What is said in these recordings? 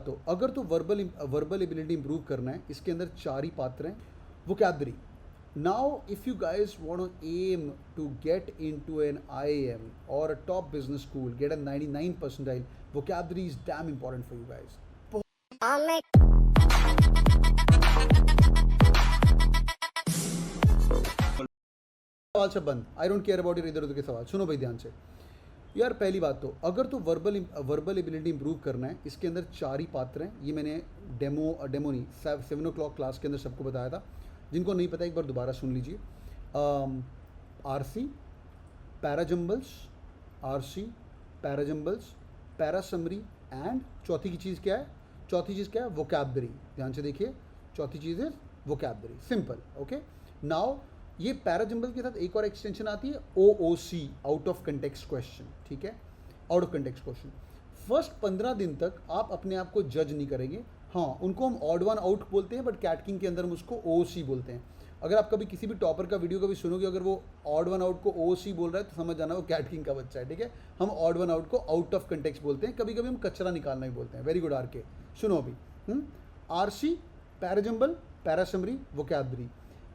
तो अगर तो वर्बल एबिलिटी इंप्रूव करना है, इसके अंदर 4 ही पात्र हैं. Vocabulary. Now, if you guys want to aim to get into an IIM or a top business school, get a 99 percentile, vocabulary is damn important for you guys. सवाल सब बंद. I don't care about इधर उधर के सवाल. सुनो भाई ध्यान से यार. पहली बात तो अगर तो वर्बल एबिलिटी इंप्रूव करना है, इसके अंदर 4 ही पात्र हैं. ये मैंने डेमो नहीं 7 o'clock क्लास के अंदर सबको बताया था. जिनको नहीं पता एक बार दोबारा सुन लीजिए. आरसी, पैराजम्बल्स, पैरासमरी एंड चौथी चीज़ क्या है? वोकैबलरी. ध्यान से देखिए, चौथी चीज़ है वोकैबलरी. सिंपल. ओके. नाउ ये पैराजम्बल के साथ एक और एक्सटेंशन आती है OOC, out of context question. ठीक है, out of context question. First 15 दिन तक आप अपने आप को जज नहीं करेंगे. हाँ, उनको हम ऑड वन आउट बोलते हैं, बट कैटकिंग के अंदर हम उसको OOC बोलते हैं. अगर आप कभी किसी भी टॉपर का वीडियो कभी सुनोगे, अगर वो ऑड वन आउट को OOC बोल रहा है तो समझ जाना वो कैटकिंग का बच्चा है. ठीक है, हम ऑड वन आउट को आउट ऑफ कंटेक्स्ट बोलते हैं. कभी कभी हम कचरा निकालना ही बोलते हैं. Very good are K. सुनो अभी. RC, parajumble, para summary, vocabulary.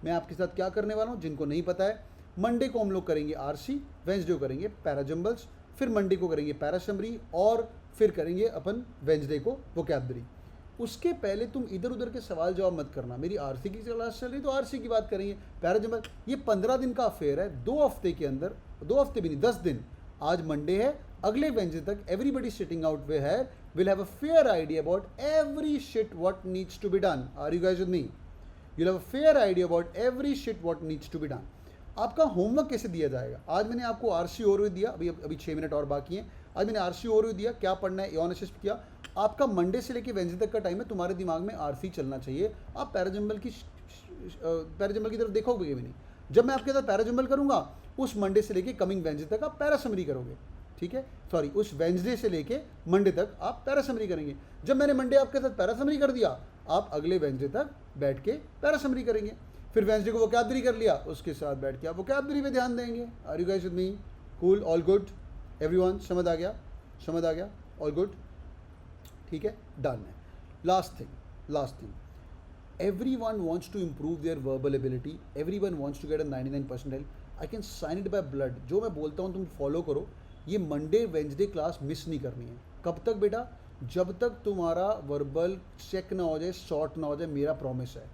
मैं आपके साथ क्या करने वाला हूँ, जिनको नहीं पता है, मंडे को हम लोग करेंगे आरसी, वेंसडे को करेंगे पैराजम्बल्स, फिर मंडे को करेंगे पैरासमरी, और फिर करेंगे अपन वेंसडे को वोकैबलरी. उसके पहले तुम इधर उधर के सवाल जवाब मत करना. मेरी आरसी की क्लास चल रही तो आरसी की बात करेंगे. पैराजम्बल ये 15 दिन का अफेयर है. 2 हफ्ते के अंदर, 2 हफ्ते भी नहीं, 10 दिन. आज मंडे है, अगले वेंसडे तक एवरीबडी सिटिंग आउट वे है will have a fair idea about every shit what needs to be done. Are you guys with me? You'll have a fair idea about every shit what needs to be done. आपका homework कैसे दिया जाएगा? आज मैंने आपको RC overview दिया. अभी 6 minute और बाकी हैं. आज मैंने आरसी ओवरव्यू दिया, क्या पढ़ना है एनालिसिस किया. आपका मंडे से लेके वेंसडे तक का टाइम है. तुम्हारे दिमाग में आरसी चलना चाहिए. आप पैराजम्बल की तरफ देखोगे भी नहीं. जब मैं आपके साथ पैराजम्बल करूंगा, उस मंडे से लेके कमिंग वेंसडे तक आप पैरासमरी करोगे. ठीक है, सॉरी, उस वेंसडे से लेके मंडे तक आप पैरासमरी करेंगे. जब मैंने मंडे आपके साथ पैरासमरी कर दिया, आप अगले वेंसडे तक बैठ के पैरासमरी करेंगे. फिर वेंसडे को वोकैबलरी कर लिया, उसके साथ बैठ के आप वोकैबलरी पे ध्यान देंगे. Are you guys with me? Cool, all good, everyone? समझ आ गया? All good. ठीक है, डन है. Last thing, everyone wants to improve their verbal ability, everyone wants to get a 99 percentile. I can sign it by blood. जो मैं बोलता हूँ तुम फॉलो करो. ये मंडे वेंसडे क्लास मिस नहीं करनी है. कब तक बेटा? जब तक तुम्हारा वर्बल चेक ना हो जाए, शॉर्ट ना हो जाए. मेरा प्रॉमिस है.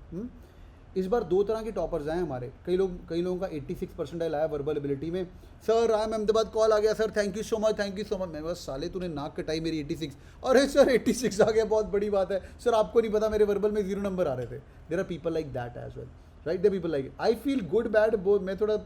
इस बार 2 तरह के टॉपर्स आए हमारे. कई लोगों का 86 परसेंटाइल आया वर्बल एबिलिटी में. Sir I am Ahmedabad, call आ गया sir, thank you so much. मैं बस साले तूने नाक कटाई मेरी 86. अरे सर 86 आ गया, बहुत बड़ी बात है. सर आपको नहीं पता मेरे वर्बल में 0 नंबर आ रहे थे. There are people like that as well, right? The people like. I feel good bad. मैं थोड़ा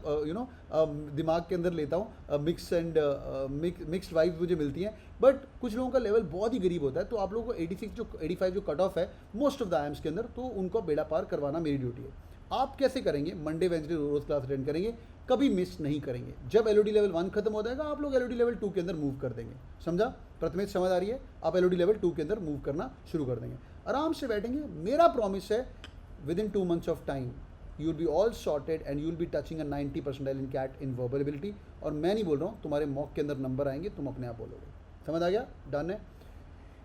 दिमाग के अंदर लेता हूँ. मिक्स्ड वाइब्स मुझे मिलती हैं. बट कुछ लोगों का लेवल बहुत ही गरीब होता है. तो आप लोगों को 85 जो कट ऑफ है मोस्ट ऑफ द आईएम्स के अंदर, तो उनको बेड़ा पार करवाना मेरी ड्यूटी है. आप कैसे करेंगे? मंडे वेंसडे रोज क्लास अटेंड करेंगे, कभी मिस नहीं करेंगे. जब एलओडी लेवल 1 खत्म हो जाएगा, आप लोग एलओडी लेवल 2 के अंदर मूव कर देंगे. समझा? प्रथमेश समझ आ रही है? आप एलओडी लेवल 2 के अंदर मूव करना शुरू कर देंगे. आराम से बैठेंगे. मेरा प्रॉमिस है with in 2 months of time you will be all sorted and you will be touching a 90 percentile in CAT in verbal ability. और मैं नहीं बोल रहा हूँ, तुम्हारे मॉक के अंदर नंबर आएंगे, तुम अपने आप बोलोगे. समझ आ गया? डन है.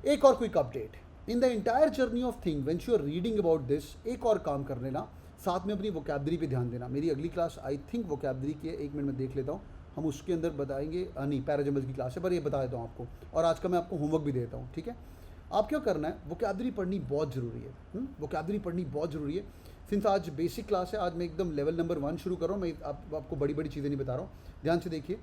एक और quick update. In the entire journey of thing when you are reading about this, एक और काम कर लेना, साथ में अपनी वोकैबलरी पे ध्यान देना. मेरी अगली क्लास आई थिंक वोकैबलरी की है. 1 मिनट में देख लेता हूँ. हम उसके अंदर बताएंगे, नहीं पैराजम्बल्स की क्लास है, पर ये बता देता हूँ आपको. और आज का मैं आपको होमवर्क भी देता हूँ. ठीक है, आप क्या करना है, वोकैबलरी पढ़नी बहुत ज़रूरी है. वोकैबलरी पढ़नी बहुत ज़रूरी है. सिंस आज बेसिक क्लास है, आज मैं एकदम लेवल नंबर 1 शुरू कर रहा हूँ. मैं आपको बड़ी बड़ी चीज़ें नहीं बता रहा हूँ. ध्यान से देखिए.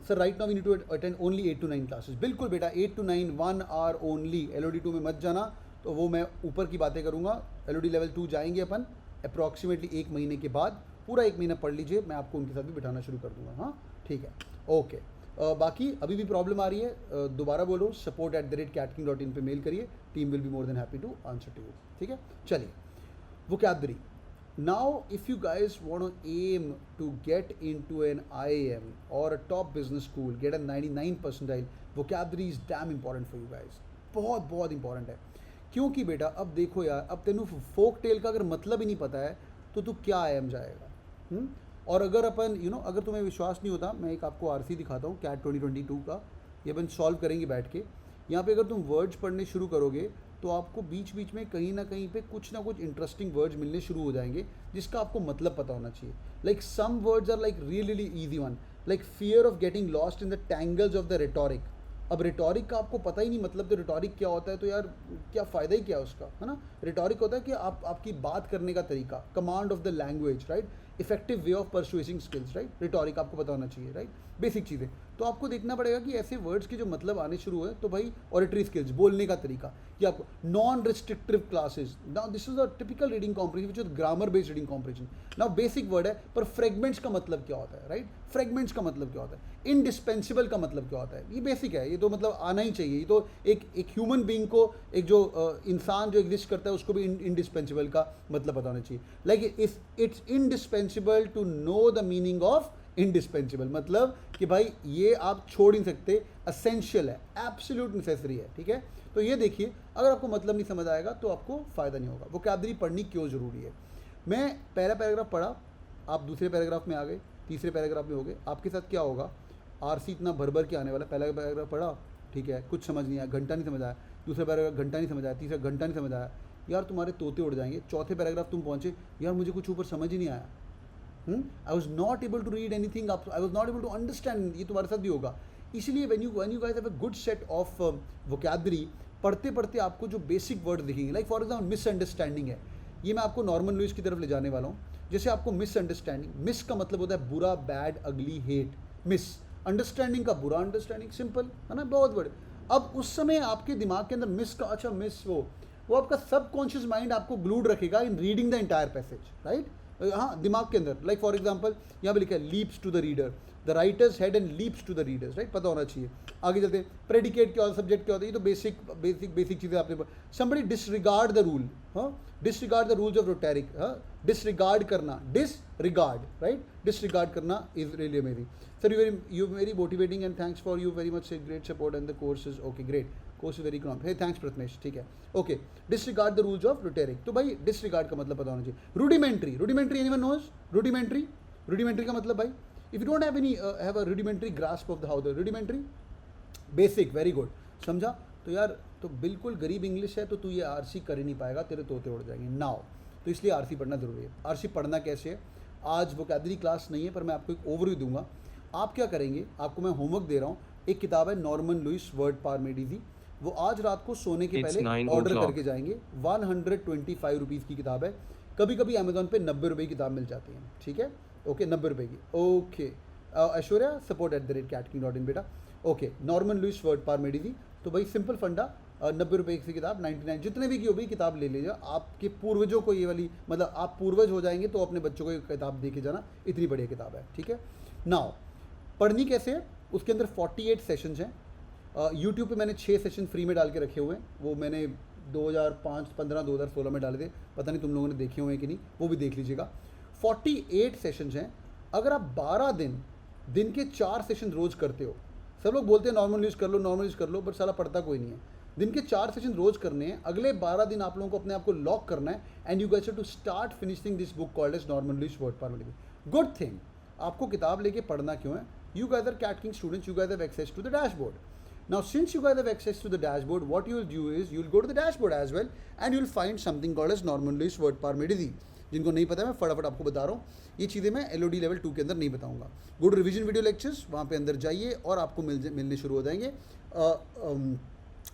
Sir right now we need to attend only 8 to 9 classes. बिल्कुल बेटा, 8 to 9 1 hour ओनली. LOD 2 में मत जाना. तो वो मैं ऊपर की बातें करूँगा. LOD लेवल 2 जाएंगे अपन अप्रॉक्सीमेटली 1 महीने के बाद. पूरा 1 महीना पढ़ लीजिए, मैं आपको उनके साथ भी बिठाना शुरू कर दूँगा. हाँ ठीक है, ओके. बाकी अभी भी प्रॉब्लम आ रही है, दोबारा बोलो, support@catking.in पे मेल करिए. Team will be more than happy to answer to you. ठीक है, चलिए. Vocabulary. Now, if you guys want to aim to get into an IIM or a top business school, get a 99 percentile, vocabulary is damn important for you guys. बहुत important है. क्योंकि बेटा अब देखो यार, अब तेनू फोक टेल का अगर मतलब ही नहीं पता है तो तू क्या IIM जाएगा? और अगर अपन अगर तुम्हें विश्वास नहीं होता, मैं एक आपको आरसी दिखाता हूँ CAT 2022 का. ये अपन सॉल्व करेंगे बैठ के. यहाँ पे अगर तुम वर्ड्स पढ़ने शुरू करोगे तो आपको बीच बीच में कहीं ना कहीं पे कुछ ना कुछ इंटरेस्टिंग वर्ड्स मिलने शुरू हो जाएंगे जिसका आपको मतलब पता होना चाहिए. Like some words are like really easy one, like fear of getting lost in the tangles of the rhetoric. अब रिटोरिक का आपको पता ही नहीं मतलब, तो रिटोरिक क्या होता है, तो यार क्या फ़ायदा ही क्या उसका, है ना. रिटोरिक होता है कि आपकी बात करने का तरीका, command of the language, right, effective way of persuading skills, right. Rhetoric आपको पता होना चाहिए, राइट, बेसिक चीज़ें. तो आपको देखना पड़ेगा कि ऐसे वर्ड्स के जो मतलब आने शुरू हुए तो भाई ऑडिटरी स्किल्स, बोलने का तरीका, या आपको non restrictive classes. Now this is a typical reading comprehension which is grammar based reading comprehension. Now basic word है, पर फ्रेगमेंट्स का मतलब क्या होता है, राइट. फ्रेगमेंट्स का मतलब क्या होता है, इंडिस्पेंसिबल का मतलब क्या होता है, ये बेसिक है, ये तो मतलब आना ही चाहिए. ये तो एक ह्यूमन बीइंग को, एक जो इंसान जो एग्जिस्ट करता है उसको भी इंडिस्पेंसिबल का मतलब पता होना चाहिए. Like it's indispensable to know the meaning of indispensable, मतलब कि भाई ये आप छोड़ नहीं सकते, असेंशियल है, एब्सोल्यूट नेसेसरी है, ठीक है. तो ये देखिए, अगर आपको मतलब नहीं समझ आएगा तो आपको फ़ायदा नहीं होगा. वोकैबुलरी पढ़नी क्यों ज़रूरी है. मैं पहला पैराग्राफ पढ़ा, आप दूसरे पैराग्राफ में आ गए, तीसरे पैराग्राफ में हो गए, आपके साथ क्या होगा, आरसी इतना भर भर के आने वाला. पहला पैराग्राफ पढ़ा, ठीक है, कुछ समझ नहीं आया, घंटा नहीं समझ आया. दूसरा पैराग्राफ घंटा नहीं समझ आया. तीसरा घंटा नहीं समझ आया, यार तुम्हारे तोते उड़ जाएंगे. चौथे पैराग्राफ तुम पहुँचे, यार मुझे कुछ ऊपर समझ ही नहीं आया, I was not able to read anything up, I was not able to understand. ये तुम्हारे साथ भी होगा. इसलिए when you guys have a good set of vocabulary, पढ़ते पढ़ते आपको जो बेसिक वर्ड दिखेंगे, लाइक फॉर एग्जाम्पल मिसअंडरस्टैंडिंग है, ये मैं आपको नॉर्मन लुइस की तरफ ले जाने वाला हूँ. जैसे आपको मिसअंडरस्टैंडिंग, मिस का मतलब होता है बुरा, बैड, अगली, हेट. मिस अंडरस्टैंडिंग का बुरा अंडरस्टैंडिंग, सिंपल है ना, बहुत बड़े. अब उस समय आपके दिमाग के अंदर मिस का, अच्छा मिस, वो आपका सबकॉन्शियस माइंड आपको ग्लूड रखेगा इन reading the entire passage, right. हाँ, दिमाग के अंदर, लाइक फॉर एग्जाम्पल यहाँ पे लिखा है leaps to the reader, the writer's head and leaps to the readers, right, पता होना चाहिए. आगे चलते हैं, प्रेडिकेट क्या होता है, सब्जेक्ट क्या होता है, ये तो बेसिक चीज़ें आपने. समबडी डिसरिगार्ड द रूल, हाँ, disregard the rules of rhetoric, हाँ, डिसरिगार्ड करना, डिसरिगार्ड, राइट, डिसरिगार्ड करना is really amazing. Sir you very motivating and thanks for you very much, great support and the course is okay, great, course is very economic. Hey thanks Prathamesh, ठीक है, okay. Disregard the rules of rhetoric, तो भाई disregard का मतलब पता होना चाहिए. Rudimentary, rudimentary anyone knows rudimentary, rudimentary का मतलब भाई, if you don't have any have a rudimentary grasp of the how the rudimentary, basic, very good, समझा. तो यार तो बिल्कुल गरीब इंग्लिश है, तो तू ये आरसी कर ही नहीं पाएगा, तेरे तोते उड़ जाएंगे नाउ. तो इसलिए आरसी पढ़ना जरूरी है. आरसी पढ़ना कैसे है, आज वोकैबुलरी क्लास नहीं है, पर मैं आपको एक ओवरव्यू दूंगा. आप क्या करेंगे, आपको मैं होमवर्क दे रहा हूँ. एक किताब है नॉर्मन लुइस वर्ड पावर मेडिजी, वो आज रात को सोने के पहले ऑर्डर करके जाएंगे. 125 रुपीज़ की किताब है. कभी कभी अमेजोन पे 90 रुपये की किताब मिल जाती है, ठीक है, ओके, 90 रुपये की, ओके. ऐश्वर्या support@catking.in बेटा, okay. Norman Lewis word power made easy, तो भाई सिंपल फंडा, 90 रुपये की किताब, 99 जितने भी की हो भाई किताब ले लीजिए. आपके पूर्वजों को ये वाली, मतलब आप पूर्वज हो जाएंगे तो अपने बच्चों को ये किताब दे के जाना, इतनी बढ़िया किताब है, ठीक है. नाउ पढ़नी कैसे है, उसके अंदर 48 सेशंस हैं. यूट्यूब पे मैंने 6 सेशन फ्री में डाल के रखे हुए हैं, वो मैंने 2015 2016 में डाले थे, पता नहीं तुम लोगों ने देखे हुए हैं कि नहीं, वो भी देख लीजिएगा. 48 सेशंस हैं. अगर आप 12 दिन के 4 सेशन रोज़ करते हो, सब लोग बोलते हैं नॉर्मल यूज़ कर लो, नॉर्मल यूज़ कर लो, बट साला पढ़ता कोई नहीं है. दिन के 4 सेशन रोज़ करने हैं, अगले 12 दिन आप लोगों को अपने आप को लॉक करना है, and you guys have to start finishing this book called as normal use word power made easy. Good thing, आपको किताब लेके पढ़ना क्यों है, you guys are Cat King students, you guys have access to the dashboard. Now since you guys have access to the dashboard, what you will do is you will go to the dashboard as well and you will find something called as Norman Lewis word power मेडिजी. जिनको नहीं पता है मैं फटाफट आपको बता रहा हूँ, ये चीज़ें मैं LOD लेवल 2 के अंदर नहीं बताऊँगा. गुड रिवीजन वीडियो लेक्चर्स, वहाँ पे अंदर जाइए और आपको मिलने शुरू हो जाएंगे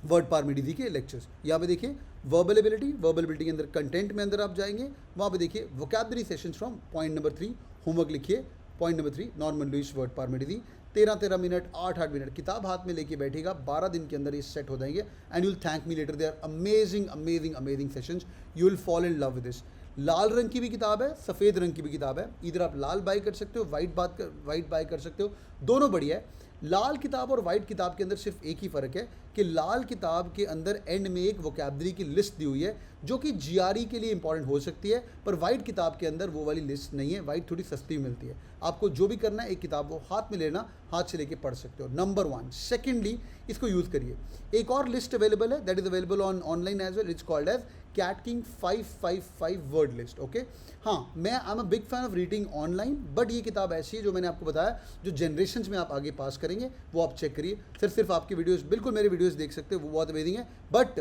वर्ड पावर मेडिजी के लेक्चर्स. यहाँ पे देखिए वर्बल एबिलिटी के अंदर कंटेंट में अंदर आप जाएंगे, वहाँ पे देखिए vocabulary sessions from point number 3, homework लिखिए. Point number 3 Norman Lewis word power made easy, 13 minute 8 minute किताब हाथ में लेके बैठेगा, 12 दिन के अंदर ये सेट हो जाएंगे, and you will thank me later. They are amazing sessions, you will fall in love with this. लाल रंग की भी किताब है, सफ़ेद रंग की भी किताब है, इधर आप लाल बाय कर सकते हो, वाइट बाय कर सकते हो, दोनों बढ़िया है. लाल किताब और वाइट किताब के अंदर सिर्फ एक ही फ़र्क है कि लाल किताब के अंदर एंड में एक वोकैबुलरी की लिस्ट दी हुई है जो कि GRE के लिए इंपॉर्टेंट हो सकती है, पर वाइट किताब के अंदर वो वाली लिस्ट नहीं है. वाइट थोड़ी सस्ती मिलती है. आपको जो भी करना है, एक किताब वो हाथ में लेना, हाथ से लेके पढ़ सकते हो, नंबर 1. सेकेंडली, इसको यूज़ करिए. एक और लिस्ट अवेलेबल है, that is available online as well, it's called as CATKing 555 word list, okay. हाँ, मैं I am a big fan of reading online, but ये किताब ऐसी है जो मैंने आपको बताया, जो जनरेशन कंडीशंस में आप आगे पास करेंगे वो आप चेक करिए। सिर्फ आपकी वीडियोस, बिल्कुल मेरे वीडियोस देख सकते हो, वो बहुत अमेजिंग है, बट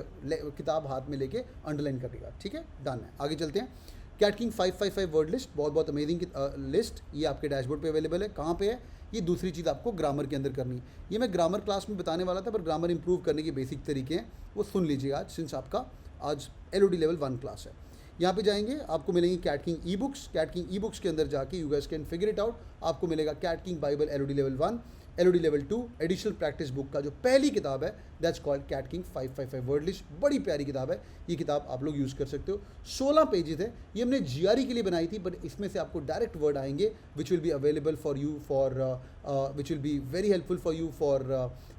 किताब हाथ में लेके अंडरलाइन करिएगा, ठीक है, डन है। आगे चलते हैं। कैट किंग 555 वर्ड लिस्ट, बहुत अमेजिंग लिस्ट, ये आपके डैशबोर्ड पे अवेलेबल है। कहाँ पे है? ये दूसरी चीज़ आपको ग्रामर के अंदर करनी है। ये मैं ग्रामर क्लास में बताने वाला था, पर ग्रामर इंप्रूव करने के बेसिक तरीके हैं, वो सुन लीजिएगा आज, सिंस आपका आज LOD लेवल 1 क्लास है। यहाँ पे जाएंगे, आपको मिलेंगी CATKing e books. CATKing e books के अंदर जाके you guys can figure it out. आपको मिलेगा CATKing Bible LOD level 1, LOD level 2 additional practice book का जो पहली किताब है, that's called CATKing 555 word list. बड़ी प्यारी किताब है, ये किताब आप लोग यूज़ कर सकते हो। 16 पेजेस है, ये हमने GRE के लिए बनाई थी, बट इसमें से आपको डायरेक्ट वर्ड आएंगे which will be available for you for which will be very helpful for you for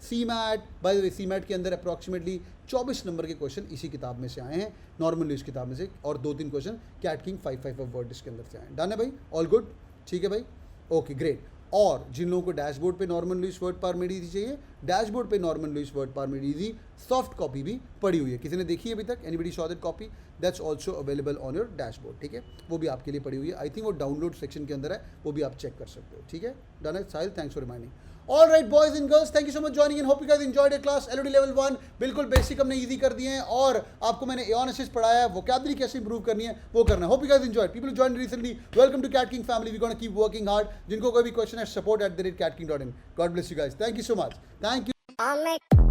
CMAT। By the way CMAT के अंदर अप्रॉक्सीमेटली 24 नंबर के क्वेश्चन इसी किताब में से आए हैं, नॉर्मल न्यूज़ किताब में से, और 2-3 question CATKing 555 word list के अंदर से आए हैं। डन है भाई? ऑल गुड, ठीक है भाई, ओके ग्रेट। और जिन लोगों को डैशबोर्ड पे नॉर्मल इंग्लिश वर्ड पार में इजी चाहिए, डैशबोर्ड पे नॉर्मल इंग्लिश वर्ड पार में इजी सॉफ्ट कॉपी भी पड़ी हुई है। किसी ने देखी है अभी तक? Anybody saw that copy? That's also available on your dashboard, ठीक है, वो भी आपके लिए पड़ी हुई है। आई थिंक वो डाउनलोड सेक्शन के अंदर है, वो भी आप चेक कर सकते हो, ठीक है, डन है। Sahil, thanks for reminding. All right boys and girls, thank you so much joining in, hope you guys enjoyed your class LOD level 1। बिल्कुल बेसिक हमने इजी कर दिए हैं, और आपको मैंने एऑन असिस्ट पढ़ाया है, वोकैबुलरी कैसे इंप्रूव करनी है वो करना है। Hope you guys enjoyed. People join recently, welcome to CATKing family, we gonna keep working hard. जिनको कोई भी क्वेश्चन है, support@catking.in। God bless you guys, thank you so much, thank you.